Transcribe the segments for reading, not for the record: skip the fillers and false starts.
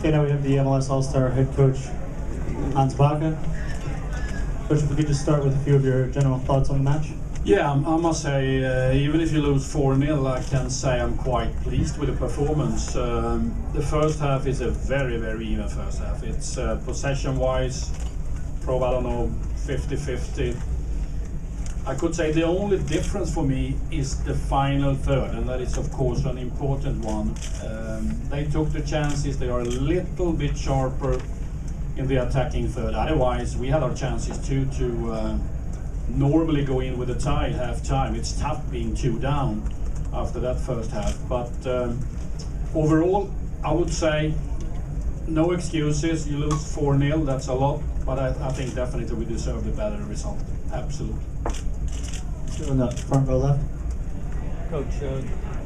Okay, now we have the MLS All-Star head coach, Backe. Coach, if we could just start with a few of your general thoughts on the match. Yeah, I must say, even if you lose 4-0, I can say I'm quite pleased with the performance. The first half is a very, very even first half. It's possession-wise, probably, I don't know, 50-50. I could say the only difference for me is the final third, and that is of course an important one. They took the chances, they are a little bit sharper in the attacking third. Otherwise, we had our chances too to normally go in with a tie half time. It's tough being 2 down after that first half. But overall, I would say no excuses. You lose 4-0, that's a lot. But I think definitely we deserve the better result. Absolutely. In the front row left. Coach,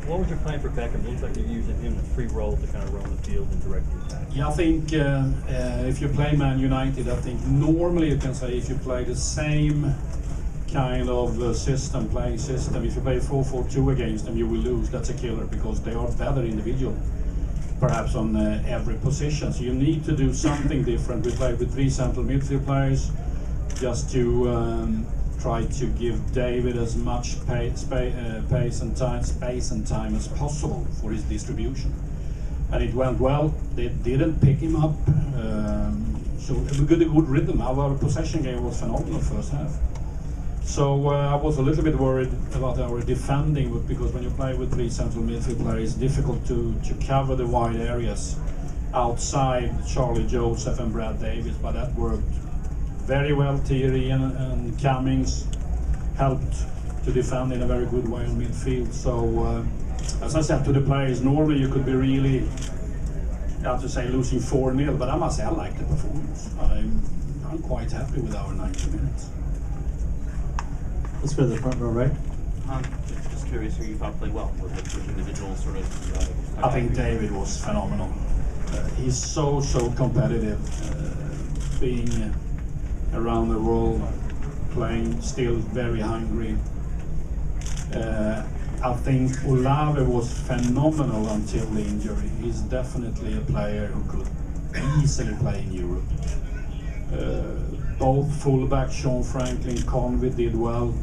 what was your plan for Backe? It looks like you're using him in a free role to kind of roam the field and direct the attack. Yeah, I think if you play Man United, I think normally you can say if you play the same kind of playing system, if you play 4-4-2 against them, you will lose. That's a killer because they are better individual, perhaps on every position. So you need to do something different. We play with 3 central midfield players just to try to give David as much space and time as possible for his distribution. And it went well. They didn't pick him up. So we got a good rhythm. Our possession game was phenomenal first half. So I was a little bit worried about our defending, because when you play with 3 central midfield players, it's difficult to cover the wide areas outside Charlie Joseph and Brad Davis, but that worked very well. Thierry and Cummings helped to defend in a very good way in midfield. So as I said to the players, normally you could be really, to say, losing 4-0, but I must say I like the performance. I'm quite happy with our 90 minutes. Let's go to the front row right. Just curious who you thought played well, with which individual sort of... I think David was phenomenal. He's so competitive, being around the world, playing still very hungry. I think Olave was phenomenal until the injury. He's definitely a player who could easily play in Europe. Both fullback, Sean Franklin, Convid did well.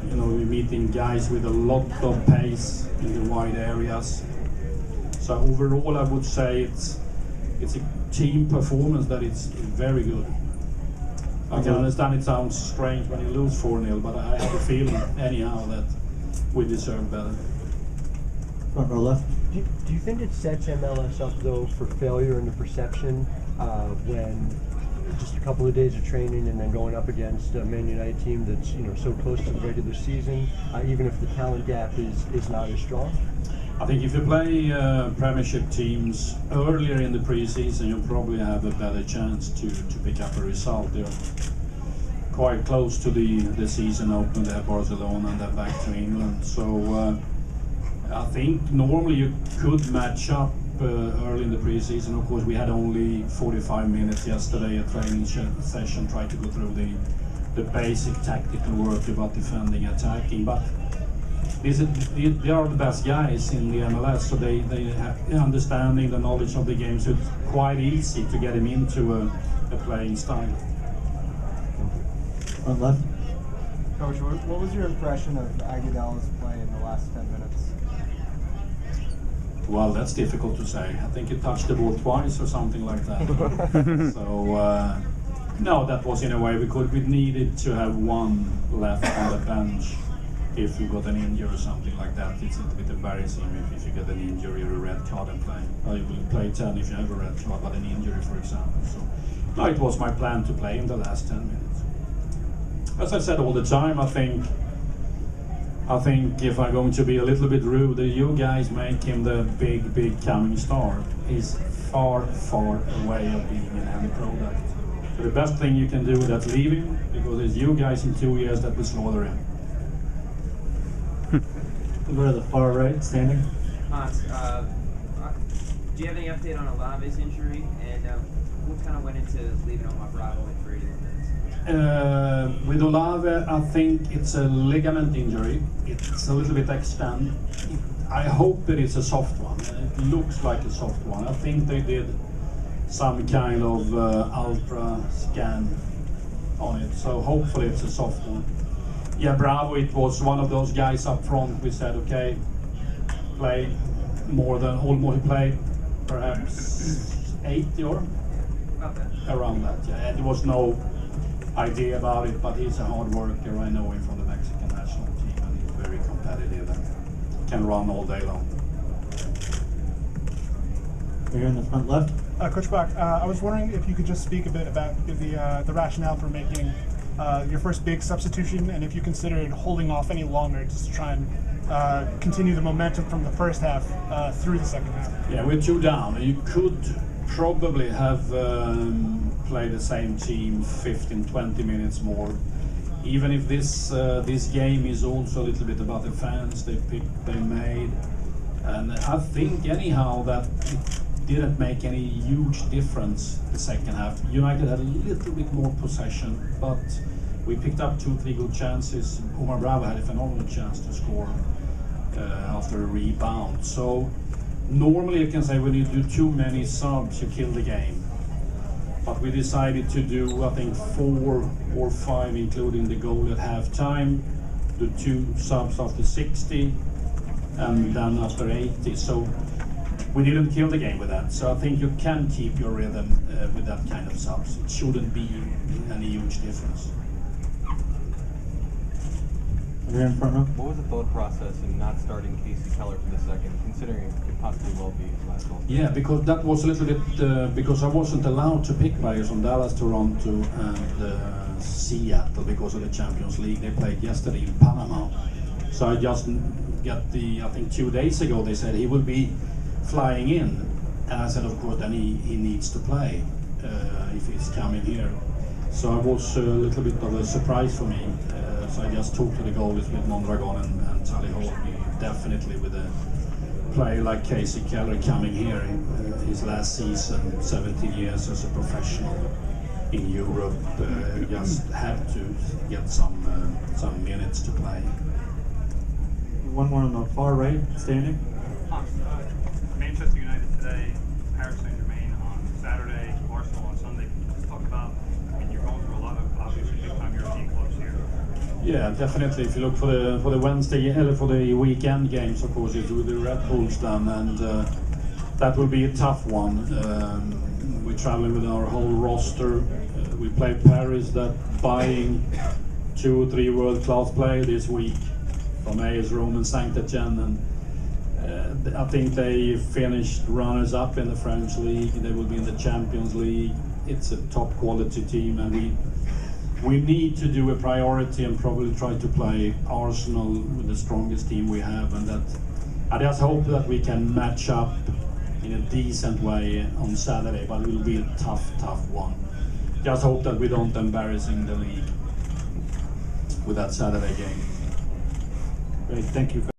You know, we're meeting guys with a lot of pace in the wide areas. So overall, I would say it's a team performance that is very good. I can understand it sounds strange when you lose 4-0, but I have a feeling anyhow that we deserve better. Front row left. Do you think it sets MLS up though for failure in the perception when just a couple of days of training and then going up against a Man United team that's so close to the regular season, even if the talent gap is not as strong? I think if you play Premiership teams earlier in the preseason, you'll probably have a better chance to pick up a result. They're quite close to the season open. They have Barcelona and they're back to England. So I think normally you could match up early in the preseason. Of course, we had only 45 minutes yesterday, a training session, tried to go through the basic tactical work about defending, attacking. But they are the best guys in the MLS, so they have the understanding, the knowledge of the game, so it's quite easy to get them into a playing style. On left. Coach, what was your impression of Aguila's play in the last 10 minutes? Well, that's difficult to say. I think he touched the ball twice or something like that. So, no, that was in a way we needed to have one left on the bench. If you got an injury or something like that, it's a bit embarrassing if you get an injury or a red card and play. Or you will play 10 if you have a red card, but an injury, for example. So, no, it was my plan to play in the last 10 minutes. As I've said all the time, I think if I'm going to be a little bit rude, you guys make him the big coming star. He's far away of being an end product. So the best thing you can do is leave him, because it's you guys in 2 years that will slaughter him. We'll go to the far right, standing. Hans, do you have any update on Olave's injury, and what kind of went into leaving Omar Bravo in for 81 minutes? With Olave, I think it's a ligament injury. It's a little bit extended. I hope that it's a soft one. It looks like a soft one. I think they did some kind of ultra scan on it. So hopefully it's a soft one. Yeah, Bravo, it was one of those guys up front. We said, okay, play more than almost, he played perhaps 80 or About that. around that. Yeah, and there was no idea about it, but he's a hard worker. I know him from the Mexican national team, and he's very competitive and can run all day long. We're here in the front left. Coach Backe, I was wondering if you could just speak a bit about the rationale for making your first big substitution, and if you considered holding off any longer just to try and continue the momentum from the first half through the second half. Yeah, we're 2 down. You could probably have played the same team 15-20 minutes more. Even if this game is also a little bit about the fans they picked, they made, and I think anyhow that it didn't make any huge difference the second half. United had a little bit more possession, but we picked up 2-3 good chances. Omar Bravo had a phenomenal chance to score after a rebound. So normally you can say when you do too many subs, you kill the game. But we decided to do, I think, 4 or 5, including the goal at halftime, do 2 subs after 60, and then after 80. So we didn't kill the game with that. So I think you can keep your rhythm with that kind of subs. It shouldn't be any huge difference. We're here in front row. What was the thought process in not starting Casey Keller for the second, considering it could possibly well be his last goal? Yeah, because that was a little bit, because I wasn't allowed to pick players from Dallas, Toronto and Seattle because of the Champions League. They played yesterday in Panama. So I just got I think 2 days ago, they said he will be flying in. And I said, of course, then he needs to play if he's coming here. So it was a little bit of a surprise for me. So I just talked to the goalies with Mondragon and Tally Hall. Definitely with a player like Casey Keller coming here in his last season, 17 years as a professional in Europe, just had to get some minutes to play. One more on the far right, standing. Manchester United today, Paris Saint-Germain on Saturday, Arsenal on Sunday. Let's talk about, you're going through a lot of obviously big-time European clubs here. Yeah, definitely. If you look for the Wednesday, for the weekend games, of course, it's with the Red Bulls done, and that will be a tough one. We're traveling with our whole roster. We play Paris, that buying 2 or 3 world-class players this week from AS Rome and Saint-Etienne, and I think they finished runners-up in the French league. They will be in the Champions League. It's a top-quality team, and we need to do a priority and probably try to play Arsenal with the strongest team we have, and that I just hope that we can match up in a decent way on Saturday, but it will be a tough one. Just hope that we don't embarrass in the league with that Saturday game. Great, thank you.